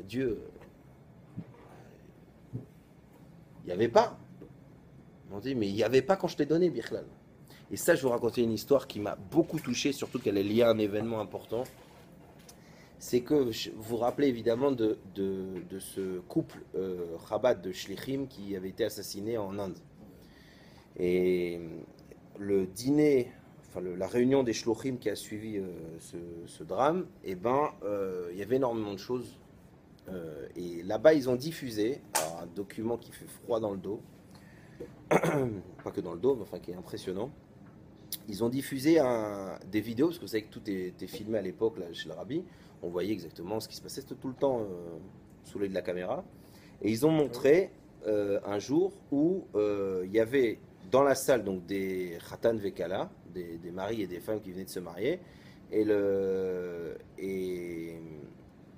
[SPEAKER 1] Dieu, il n'y avait pas. On dit, mais il n'y avait pas quand je t'ai donné, Birklal. Et ça, je vais vous raconter une histoire qui m'a beaucoup touché, surtout qu'elle est liée à un événement important. C'est que vous vous rappelez évidemment de ce couple Chabad de Shlichim qui avait été assassiné en Inde. Et le dîner, enfin la réunion des Shlochim qui a suivi ce drame, il y avait énormément de choses. Et là-bas, ils ont diffusé un document qui fait froid dans le dos, pas que dans le dos, mais enfin qui est impressionnant. Ils ont diffusé des vidéos, parce que vous savez que tout était filmé à l'époque là, chez le Rabbi. On voyait exactement ce qui se passait, c'était tout le temps sous l'œil de la caméra. Et ils ont montré un jour où il y avait dans la salle donc des Khatan Vekala, des maris et des femmes qui venaient de se marier. Et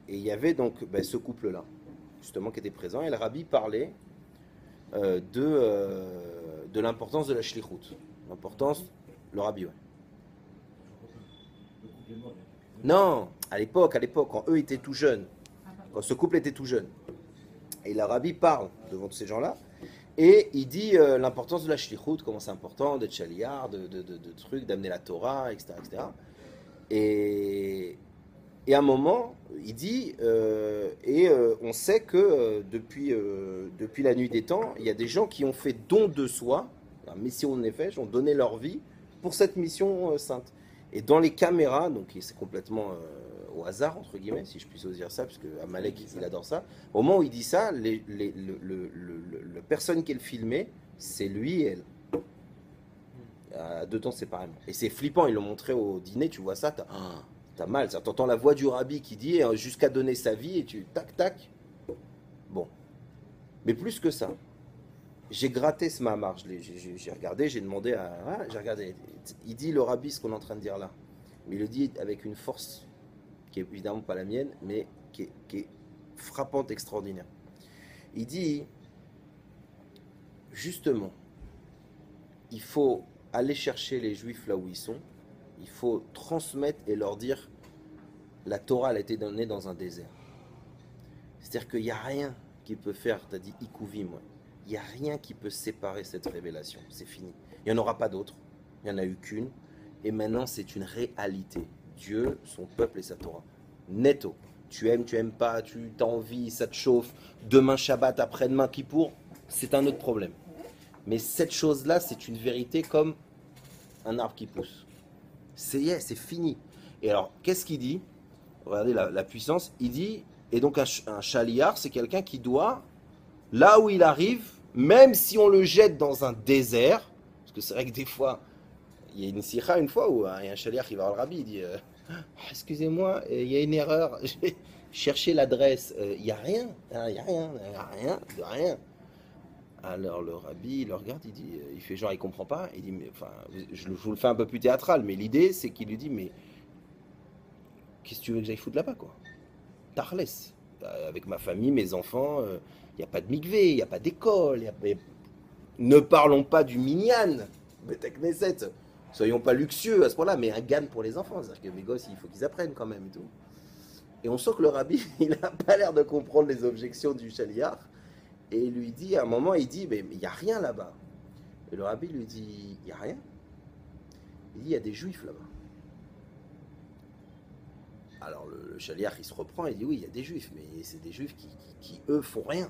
[SPEAKER 1] il y avait donc ce couple-là, justement, qui était présent. Et le Rabbi parlait de l'importance de la shlichut. L'importance, le Rabbi, ouais. Non, à l'époque, quand eux étaient tout jeunes, quand ce couple était tout jeune. Et l'Arabie parle devant tous ces gens-là, et il dit l'importance de la shlichut, comment c'est important, d'être chaliard, de trucs, d'amener la Torah, etc. etc. Et à un moment, il dit, on sait que depuis la nuit des temps, il y a des gens qui ont fait don de soi, un mission nefesh, ont donné leur vie pour cette mission sainte. Et dans les caméras, donc c'est complètement au hasard, entre guillemets, si je puis oser dire ça, parce que Amalek, il adore ça. Au moment où il dit ça, la personne qui est le filmé, c'est lui et elle. À 2 temps séparément. Et c'est flippant, ils l'ont montré au dîner, tu vois ça, t'as mal. Tu entends la voix du Rabbi qui dit jusqu'à donner sa vie, et tu tac, tac. Bon. Mais plus que ça. J'ai gratté ce mamar, j'ai regardé, j'ai demandé j'ai regardé. Il dit le Rabbi ce qu'on est en train de dire là. Mais il le dit avec une force qui est évidemment pas la mienne, mais qui est frappante, extraordinaire. Il dit, justement, il faut aller chercher les Juifs là où ils sont. Il faut transmettre et leur dire, la Torah elle a été donnée dans un désert. C'est-à-dire qu'il n'y a rien qui peut faire, tu as dit Ikouvim, ouais. Il n'y a rien qui peut séparer cette révélation. C'est fini. Il n'y en aura pas d'autre. Il n'y en a eu qu'une. Et maintenant, c'est une réalité. Dieu, son peuple et sa Torah. Netto. Tu aimes pas, tu as envie, ça te chauffe. Demain Shabbat, après-demain Kippour, c'est un autre problème. Mais cette chose-là, c'est une vérité comme un arbre qui pousse. C'est fini. Et alors, qu'est-ce qu'il dit? Regardez la puissance. Il dit, et donc un chaliar, c'est quelqu'un qui doit, là où il arrive, même si on le jette dans un désert, parce que c'est vrai que des fois, il y a une sikha une fois où il y a un chaliar qui va voir le rabbi, il dit excusez-moi, il y a une erreur, j'ai cherché l'adresse, il n'y a rien, de rien. Alors le rabbi, il le regarde, il dit, il fait genre, il comprend pas, il dit, mais enfin, je vous le fais un peu plus théâtral, mais l'idée c'est qu'il lui dit, mais qu'est-ce que tu veux que j'aille foutre là-bas, quoi? Tarles, avec ma famille, mes enfants, il n'y a pas de mikvé, il n'y a pas d'école, ne parlons pas du minyan, Betekneset. Soyons pas luxueux à ce point-là, mais un gan pour les enfants. C'est-à-dire que mes gosses, il faut qu'ils apprennent quand même et tout. Et on sent que le rabbi, il n'a pas l'air de comprendre les objections du chaliar. Et il lui dit, à un moment, il dit, mais il n'y a rien là-bas. Et le rabbi lui dit, il n'y a rien. Il dit, il y a des juifs là-bas. Alors le chaliar, il se reprend, il dit, oui, il y a des juifs, mais c'est des juifs qui eux, font rien.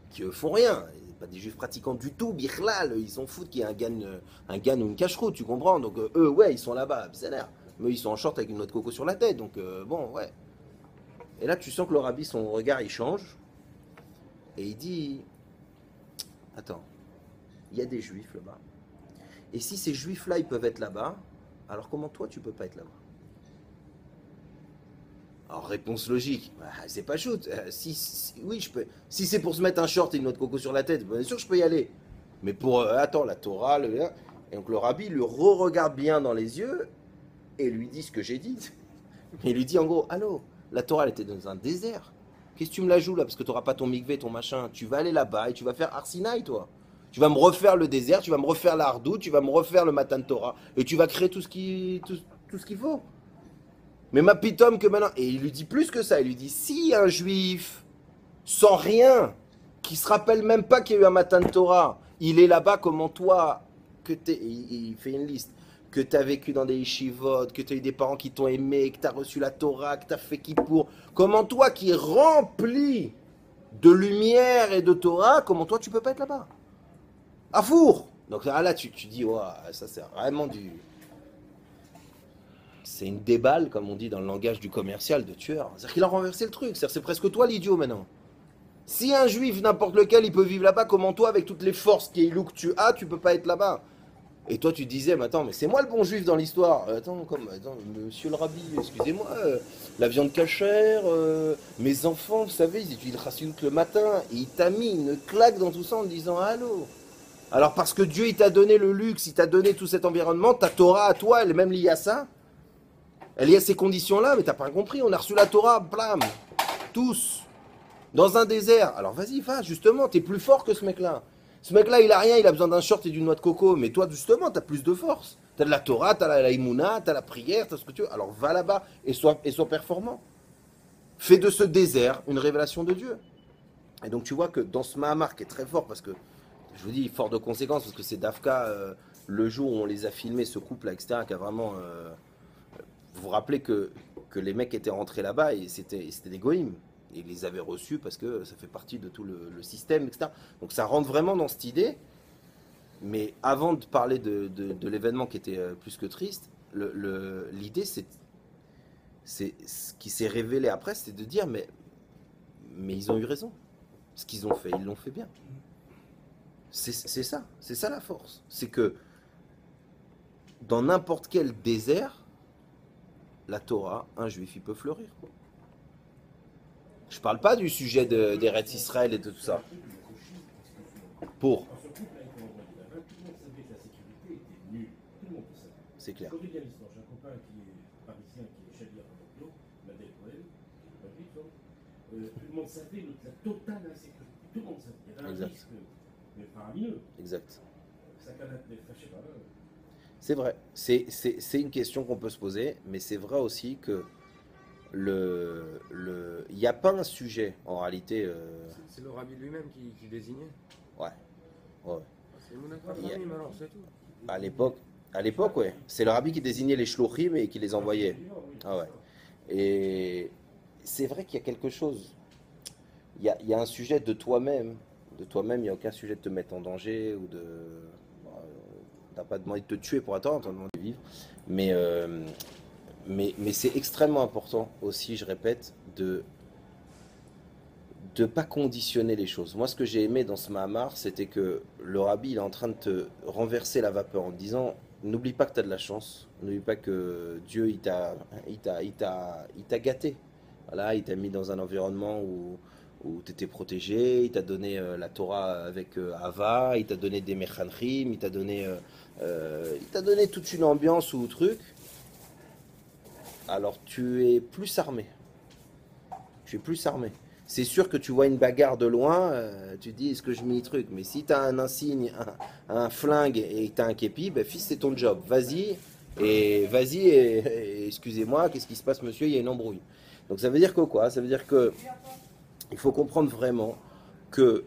[SPEAKER 1] Qui eux font rien. Pas des juifs pratiquants du tout, bichlal, ils s'en foutent qu'il y ait un gan ou une cacheroute, tu comprends? Donc eux, ouais, ils sont là-bas, c'est l'air. Mais ils sont en short avec une noix de coco sur la tête, donc bon, ouais. Et là, tu sens que le rabbi, son regard, il change. Et il dit, attends, il y a des juifs là-bas. Et si ces juifs-là, ils peuvent être là-bas, alors comment toi, tu peux pas être là-bas? Alors, réponse logique, bah, c'est pas shoot. Oui, je peux. Si c'est pour se mettre un short et une noix de coco sur la tête, bien sûr, je peux y aller. Mais pour, attends, la Torah, et donc le rabbi lui re-regarde bien dans les yeux et lui dit ce que j'ai dit. Et il lui dit en gros, allô, la Torah, elle était dans un désert. Qu'est-ce que tu me la joues là? Parce que tu n'auras pas ton mikvé, ton machin. Tu vas aller là-bas et tu vas faire Arsinaï, toi. Tu vas me refaire le désert, tu vas me refaire la hardoute, tu vas me refaire le Matan Torah. Et tu vas créer tout ce qu'il faut. Mais ma pitom que maintenant... Et il lui dit plus que ça. Il lui dit, si un juif, sans rien, qui se rappelle même pas qu'il y a eu un Matan Torah, il est là-bas, comment toi, il fait une liste, que tu as vécu dans des yeshivot, que tu as eu des parents qui t'ont aimé, que tu as reçu la Torah, que tu as fait Kippour, comment toi qui es rempli de lumière et de Torah, comment toi tu peux pas être là-bas? À four. Donc là tu dis, ouais, ça c'est vraiment du... C'est une déballe, comme on dit dans le langage du commercial, de tueur. C'est-à-dire qu'il a renversé le truc. C'est presque toi l'idiot maintenant. Si un juif, n'importe lequel, il peut vivre là-bas, comment toi, avec toutes les forces que tu as, tu peux pas être là-bas? Et toi, tu disais, mais attends, mais c'est moi le bon juif dans l'histoire. Attends, monsieur le rabbi, excusez-moi, la viande cachère, mes enfants, vous savez, ils étudient le chassidut le matin, et il t'a mis une claque dans tout ça en te disant, allô? Alors parce que Dieu, il t'a donné le luxe, il t'a donné tout cet environnement, ta Torah à toi, elle est même liée à ça. Elle est à ces conditions-là, mais t'as pas compris, on a reçu la Torah, blam, tous, dans un désert. Alors vas-y, va, justement, t'es plus fort que ce mec-là. Ce mec-là, il a rien, il a besoin d'un short et d'une noix de coco, mais toi, justement, t'as plus de force. T'as de la Torah, t'as la Imouna, t'as la prière, t'as ce que tu veux. Alors va là-bas et sois performant. Fais de ce désert une révélation de Dieu. Et donc tu vois que dans ce Mahamar qui est très fort, parce que, je vous dis, fort de conséquences, parce que c'est Dafka, le jour où on les a filmés, ce couple-là, etc., qui a vraiment... vous vous rappelez que les mecs étaient rentrés là-bas et c'était des goïms. Et ils les avaient reçus parce que ça fait partie de tout le système, etc. Donc ça rentre vraiment dans cette idée. Mais avant de parler de l'événement qui était plus que triste, l'idée, c'est ce qui s'est révélé après, c'est de dire, mais ils ont eu raison. Ce qu'ils ont fait, ils l'ont fait bien. C'est ça la force. C'est que dans n'importe quel désert, la Torah, un juif, il peut fleurir. Je parle pas du sujet d'Eretz Israël et de tout ça. Pour. C'est clair.
[SPEAKER 3] Quand il y a l'histoire, j'ai un copain qui est parisien, qui est chalier à Bordeaux, Nadel Cohen, tout le monde savait la totale insécurité. Tout le monde savait. Il y avait un
[SPEAKER 1] Exact.
[SPEAKER 3] risque, mais faramineux.
[SPEAKER 1] Exact.
[SPEAKER 3] Ça canette, je sais pas.
[SPEAKER 1] C'est vrai. C'est une question qu'on peut se poser, mais c'est vrai aussi que il n'y a pas un sujet en réalité.
[SPEAKER 4] C'est le rabbi lui-même qui désignait.
[SPEAKER 1] Ouais. Ouais.
[SPEAKER 4] C'est Mounat
[SPEAKER 1] Il y a-
[SPEAKER 4] Rafamim, alors, c'est tout.
[SPEAKER 1] À l'époque, ouais. C'est le rabbi qui désignait les shlochim et qui les envoyait. Ah ouais. Et c'est vrai qu'il y a quelque chose. Il y a un sujet de toi-même. De toi-même, il n'y a aucun sujet de te mettre en danger ou de. T'as pas demandé de te tuer pour attendre, t'as demandé de vivre. Mais c'est extrêmement important aussi, je répète, de pas conditionner les choses. Moi, ce que j'ai aimé dans ce Mahamar, c'était que le rabbi, il est en train de te renverser la vapeur en te disant, n'oublie pas que tu as de la chance, n'oublie pas que Dieu, il t'a gâté. Voilà, il t'a mis dans un environnement où tu étais protégé, il t'a donné la Torah avec Ava, il t'a donné des mechanrim, il t'a donné toute une ambiance ou truc. Alors tu es plus armé. Tu es plus armé. C'est sûr que tu vois une bagarre de loin, tu te dis est-ce que je mets truc. Mais si tu as un insigne, un flingue et tu as un képi, ben fils, c'est ton job. Vas-y et excusez-moi, qu'est-ce qui se passe, monsieur? Il y a une embrouille. Donc ça veut dire que quoi? Ça veut dire que il faut comprendre vraiment que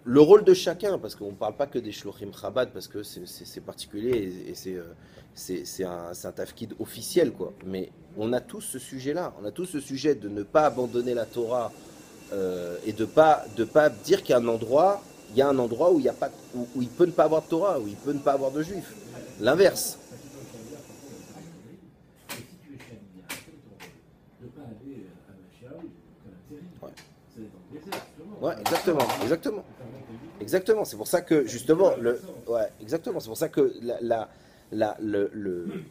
[SPEAKER 1] le rôle de chacun, parce qu'on ne parle pas que des shlochim chabad, parce que c'est particulier et c'est un tafkid officiel, quoi. Mais on a tous ce sujet-là. On a tous ce sujet de ne pas abandonner la Torah et de pas dire qu'il y a un endroit, où il y a pas, où il peut ne pas avoir de Torah, où il peut ne pas avoir de juifs. L'inverse.
[SPEAKER 3] Et si tu es chabia, de ne pas aller à Machiaou, comme un terrible.
[SPEAKER 1] Ouais.
[SPEAKER 3] C'est dans le désert, justement.
[SPEAKER 1] Ouais, exactement. C'est pour ça que justement, exactement. C'est pour ça que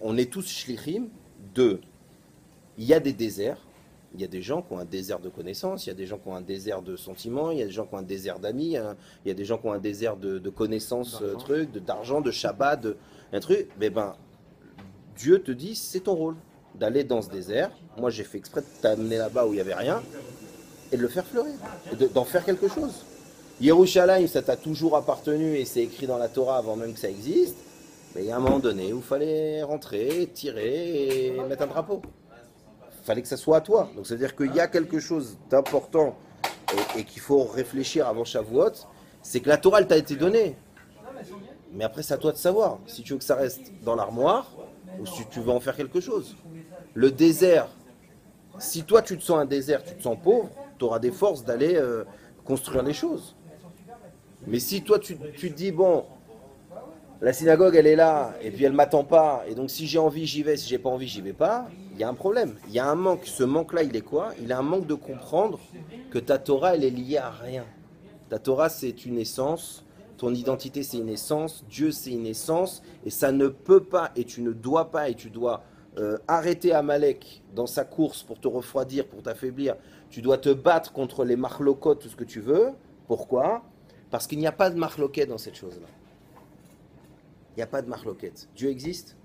[SPEAKER 1] on est tous shlichim de. Il y a des déserts. Il y a des gens qui ont un désert de connaissances, il y a des gens qui ont un désert de sentiments, il y a des gens qui ont un désert d'amis, il y a des gens qui ont un désert de connaissances, d'argent, de Shabbat, un truc. Mais ben, Dieu te dit, c'est ton rôle d'aller dans ce désert. Moi, j'ai fait exprès de t'amener là-bas où il n'y avait rien et de le faire fleurir, et d'en faire quelque chose. Yerushalayim, ça t'a toujours appartenu et c'est écrit dans la Torah avant même que ça existe. Mais il y a un moment donné où il fallait rentrer, tirer et mettre un drapeau. Il fallait que ça soit à toi. Donc c'est-à-dire qu'il y a quelque chose d'important et qu'il faut réfléchir avant Shavuot, c'est que la Torah, elle t'a été donnée. Mais après, c'est à toi de savoir si tu veux que ça reste dans l'armoire ou si tu veux en faire quelque chose. Le désert, si toi tu te sens un désert, tu te sens pauvre, tu auras des forces d'aller construire les choses. Mais si toi tu te dis, bon, la synagogue elle est là, et puis elle m'attend pas, et donc si j'ai envie j'y vais, si j'ai pas envie j'y vais pas, il y a un problème. Il y a un manque. Ce manque-là, il est quoi? Il a un manque de comprendre que ta Torah elle est liée à rien. Ta Torah c'est une essence, ton identité c'est une essence, Dieu c'est une essence, et ça ne peut pas, et tu ne dois pas, et tu dois arrêter Amalek dans sa course pour te refroidir, pour t'affaiblir. Tu dois te battre contre les marlokot, tout ce que tu veux. Pourquoi? Parce qu'il n'y a pas de marloquet dans cette chose-là. Il n'y a pas de marloquette. Dieu existe.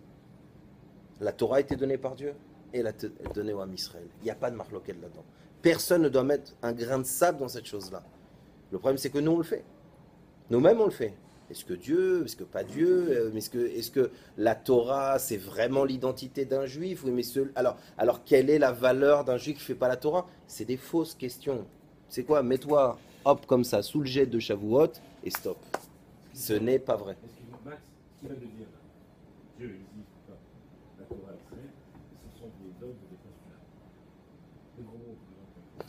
[SPEAKER 1] La Torah a été donnée par Dieu et elle a été donnée au Ham Israël. Il n'y a pas de marloquette là-dedans. Personne ne doit mettre un grain de sable dans cette chose-là. Le problème, c'est que nous, on le fait. Nous-mêmes, on le fait. Est-ce que Dieu, est-ce que pas Dieu, est-ce que la Torah, c'est vraiment l'identité d'un juif? Oui, mais alors, quelle est la valeur d'un juif qui ne fait pas la Torah? C'est des fausses questions. C'est quoi? Mets-toi, hop, comme ça, sous le jet de Shavuot et stop. Ce n'est pas vrai.
[SPEAKER 3] Est-ce que Max, ce qu'il vient de dire là, Dieu existe ou pas, la Torah Israël, ce sont des dogmes ou des postulats. Des gros mots,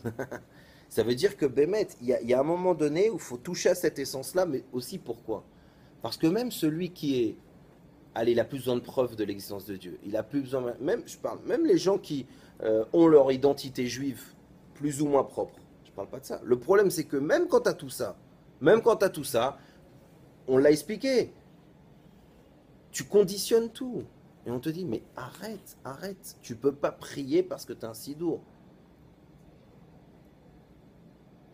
[SPEAKER 3] par exemple.
[SPEAKER 1] Ça veut dire que Bémet, il y a un moment donné où il faut toucher à cette essence-là, mais aussi pourquoi? Parce que même celui qui est, allez, il a plus besoin de preuves de l'existence de Dieu. Il a plus besoin, même les gens qui ont leur identité juive plus ou moins propre. Je parle pas de ça. Le problème, c'est que même quand tu as tout ça, on l'a expliqué. Tu conditionnes tout. Et on te dit, mais arrête. Tu peux pas prier parce que tu as un sidour.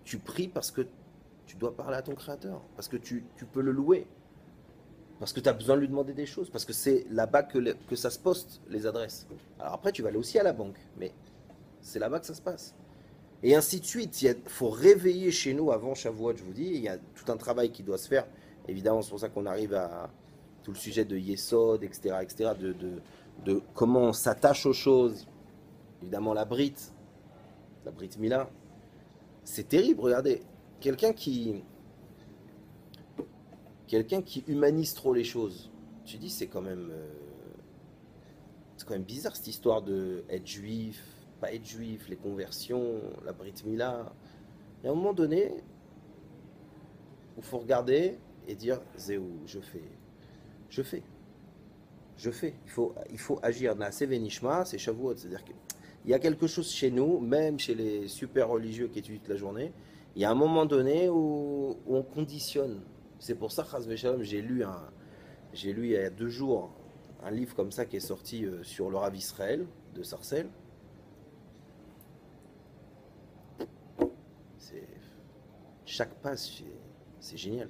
[SPEAKER 1] Tu pries parce que tu dois parler à ton créateur. Parce que tu peux le louer. Parce que tu as besoin de lui demander des choses. Parce que c'est là-bas que ça se poste, les adresses. Alors après, tu vas aller aussi à la banque. Mais c'est là-bas que ça se passe. Et ainsi de suite. Il faut réveiller chez nous avant Shavuot, je vous dis. Il y a tout un travail qui doit se faire. Évidemment, c'est pour ça qu'on arrive à tout le sujet de Yesod, etc., de comment on s'attache aux choses. Évidemment, la Brit Mila. C'est terrible, regardez. Quelqu'un qui humanise trop les choses. Tu dis, c'est quand même bizarre cette histoire de être juif, pas être juif, les conversions, la Brit Mila. Il y a un moment donné où il faut regarder et dire, Zéou, je fais. Il faut agir. Naaseh Venishma, c'est Shavuot. C'est-à-dire qu'il y a quelque chose chez nous, même chez les super religieux qui étudient toute la journée, il y a un moment donné où on conditionne. C'est pour ça, Chas Veshalom, j'ai lu il y a 2 jours un livre comme ça qui est sorti sur le Rav Israël de Sarcelles. Chaque page, c'est génial.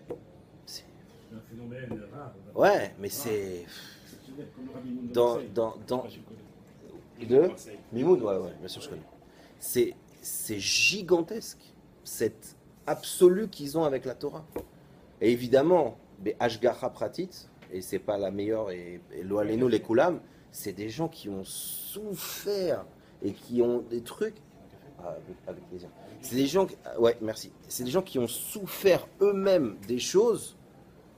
[SPEAKER 3] C'est un phénomène rare.
[SPEAKER 1] Ouais, mais c'est
[SPEAKER 3] Comme le Rabbi Moon
[SPEAKER 1] dans
[SPEAKER 3] Marseille. Je connais.
[SPEAKER 1] de Mimoun, ouais, bien sûr je connais. C'est gigantesque cette absolue qu'ils ont avec la Torah. Et évidemment, des Ashgacha Pratit, et c'est pas la meilleure, et Lo Aleinu les Kulam, c'est des gens qui ont souffert et qui ont des trucs. Ah, avec plaisir. C'est des gens, ouais, merci. C'est des gens qui ont souffert eux-mêmes des choses.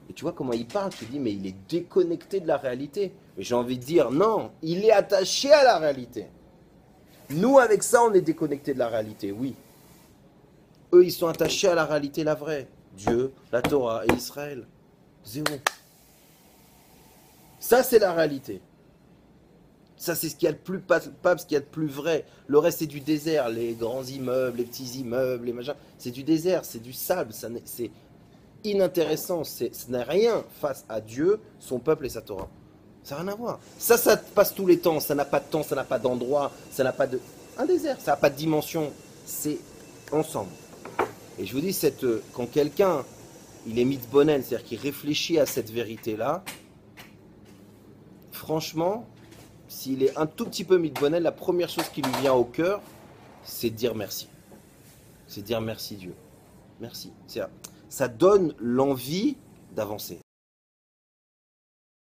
[SPEAKER 1] Et tu vois comment il parle, tu dis, mais il est déconnecté de la réalité. Mais j'ai envie de dire, non, il est attaché à la réalité. Nous, avec ça, on est déconnecté de la réalité, oui. Eux, ils sont attachés à la réalité, la vraie. Dieu, la Torah et Israël. Zéro. Ça, c'est la réalité. Ça, c'est ce qu'il y a de plus palpable, ce qu'il y a de plus vrai. Le reste, c'est du désert. Les grands immeubles, les petits immeubles, les machins. C'est du désert, c'est du sable. C'est inintéressant. Ça n'a rien face à Dieu, son peuple et sa Torah. Ça n'a rien à voir. Ça passe tous les temps. Ça n'a pas de temps, ça n'a pas d'endroit, ça n'a pas de... Un désert, ça n'a pas de dimension. C'est ensemble. Et je vous dis, quand quelqu'un, il est mitbonen, c'est-à-dire qu'il réfléchit à cette vérité-là, franchement, s'il est un tout petit peu mitbonen, la première chose qui lui vient au cœur, c'est de dire merci. C'est de dire merci Dieu. Merci. Ça donne l'envie d'avancer.